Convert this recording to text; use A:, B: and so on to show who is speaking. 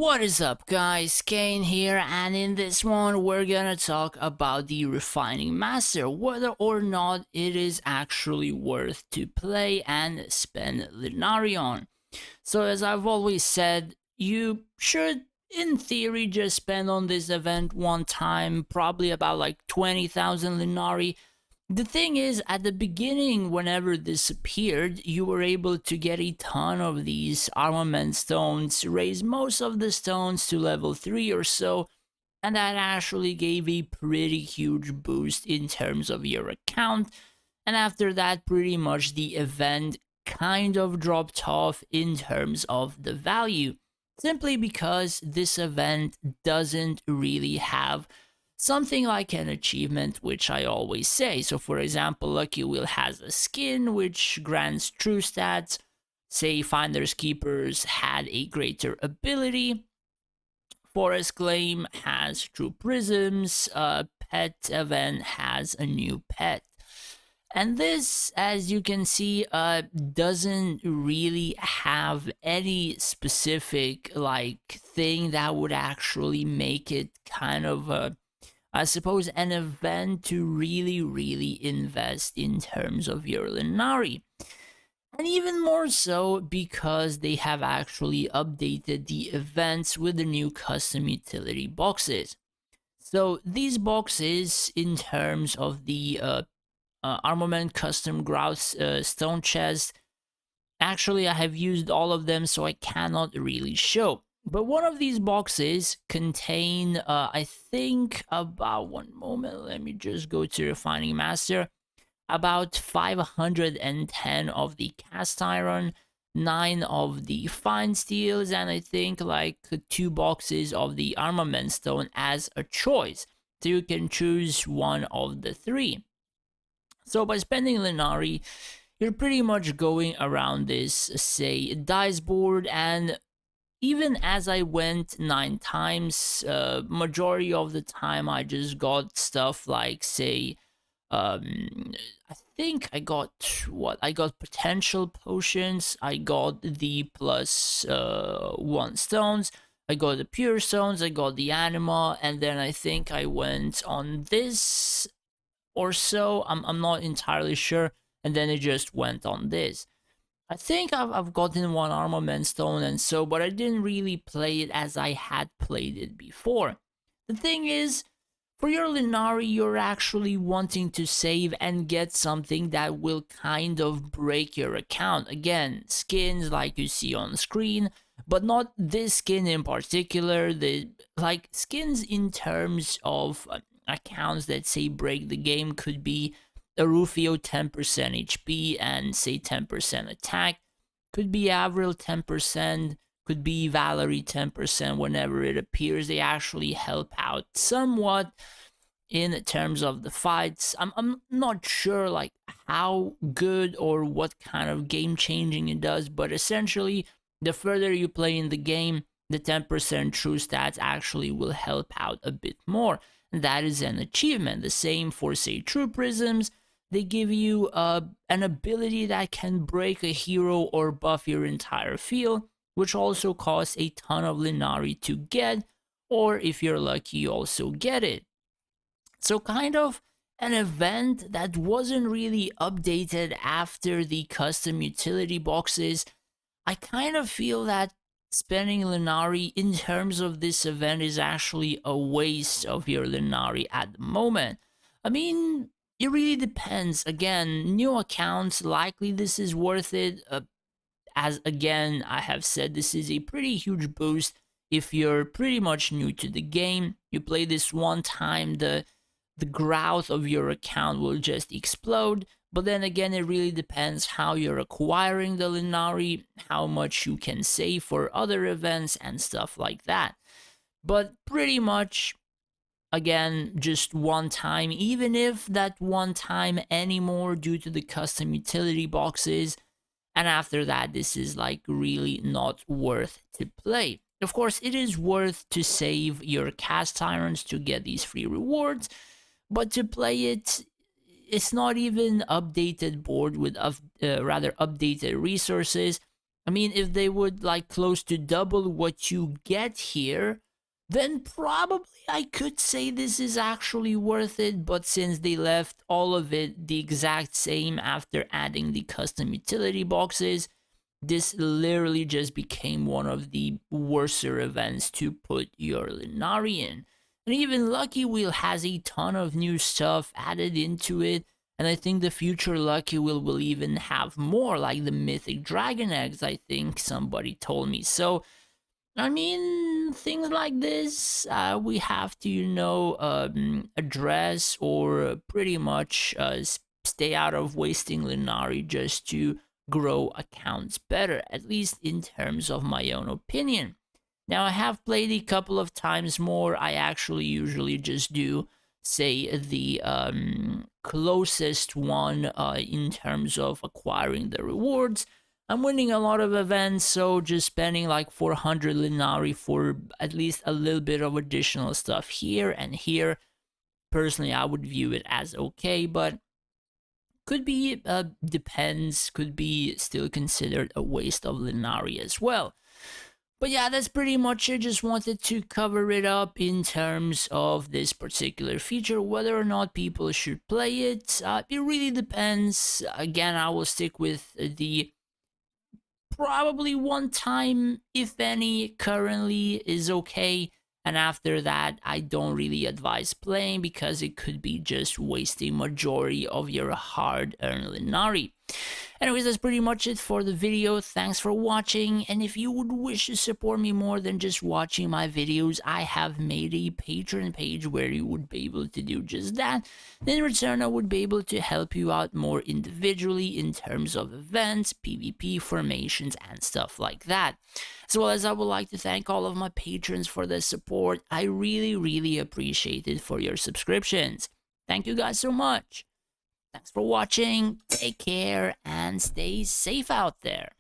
A: What is up, guys? Kayn here, and in this one we're gonna talk about the Refining Master, whether or not it is actually worth to play and spend Linari on. So as I've always said, you should in theory just spend on this event one time, probably about like 20,000 Linari. The thing is, at the beginning, whenever this appeared, you were able to get a ton of these armament stones, raise most of the stones to level 3 or so, and that actually gave a pretty huge boost in terms of your account. And after that, pretty much the event kind of dropped off in terms of the value, simply because this event doesn't really have something like an achievement, which I always say. So, for example, Lucky Wheel has a skin which grants true stats. Say Finders Keepers had a greater ability. Forest Claim has true prisms. Pet event has a new pet. And this, as you can see, doesn't really have any specific like thing that would actually make it kind of a, I suppose, an event to really invest in terms of your Linari. And even more so because they have actually updated the events with the new custom utility boxes. So these boxes, in terms of the armament custom grouse stone chest, actually I have used all of them, so I cannot really show. But one of these boxes contain, I think, about one moment. Let me just go to Refining Master. About 510 of the cast iron, 9 of the fine steels, and I think like 2 boxes of the armament stone as a choice. So you can choose one of the 3. So by spending Linari, you're pretty much going around this, say, dice board, and even as I went 9 times, majority of the time I just got stuff like, say, I think I got what? I got potential potions, I got the plus 1 stones, I got the pure stones, I got the anima, and then I think I went on this or so. I'm not entirely sure, and then it just went on this. I think I've gotten 1 armament stone and so, but I didn't really play it as I had played it before. The thing is, for your Linari, you're actually wanting to save and get something that will kind of break your account. Again, skins like you see on screen, but not this skin in particular. The like skins in terms of accounts that say break the game could be a Rufio 10% HP and say 10% attack. Could be Avril 10%, could be Valerie 10% whenever it appears. They actually help out somewhat in terms of the fights. I'm not sure like how good or what kind of game changing it does, but essentially the further you play in the game, the 10% true stats actually will help out a bit more. And that is an achievement. The same for, say, true prisms. They give you an ability that can break a hero or buff your entire field, which also costs a ton of Linari to get, or if you're lucky, you also get it. So, kind of an event that wasn't really updated after the custom utility boxes. I kind of feel that spending Linari in terms of this event is actually a waste of your Linari at the moment. I mean, it really depends. Again, new accounts, likely this is worth it. As again, I have said, this is a pretty huge boost if you're pretty much new to the game. You play this one time, the growth of your account will just explode. But then again, it really depends how you're acquiring the Linari, how much you can save for other events and stuff like that. But pretty much, again, just one time, even if that one time anymore due to the custom utility boxes. And after that, this is like really not worth to play. Of course, it is worth to save your cast irons to get these free rewards, but to play it, it's not even updated board with rather updated resources. I mean, if they would like close to double what you get here, then probably I could say this is actually worth it. But since they left all of it the exact same after adding the custom utility boxes, this literally just became one of the worser events to put your Linari in. And even Lucky Wheel has a ton of new stuff added into it, and I think the future Lucky Wheel will even have more, like the Mythic Dragon Eggs, I think somebody told me. So, I mean, things like this, we have to, address or pretty much stay out of wasting Linari just to grow accounts better, at least in terms of my own opinion. Now, I have played a couple of times more. I actually usually just do, say, the closest one in terms of acquiring the rewards. I'm winning a lot of events, so just spending like 400 Linari for at least a little bit of additional stuff here and here. Personally, I would view it as okay, but could be, depends, could be still considered a waste of Linari as well. But yeah, that's pretty much it. Just wanted to cover it up in terms of this particular feature, whether or not people should play it. It really depends. Again, I will stick with the probably one time, if any, currently is okay. And after that, I don't really advise playing because it could be just wasting majority of your hard-earned Linari. Anyways, that's pretty much it for the video. Thanks for watching, and if you would wish to support me more than just watching my videos, I have made a Patreon page where you would be able to do just that. In return, I would be able to help you out more individually in terms of events, PvP formations, and stuff like that. As well as I would like to thank all of my patrons for their support. I really appreciate it for your subscriptions. Thank you guys so much. Thanks for watching, take care, and stay safe out there.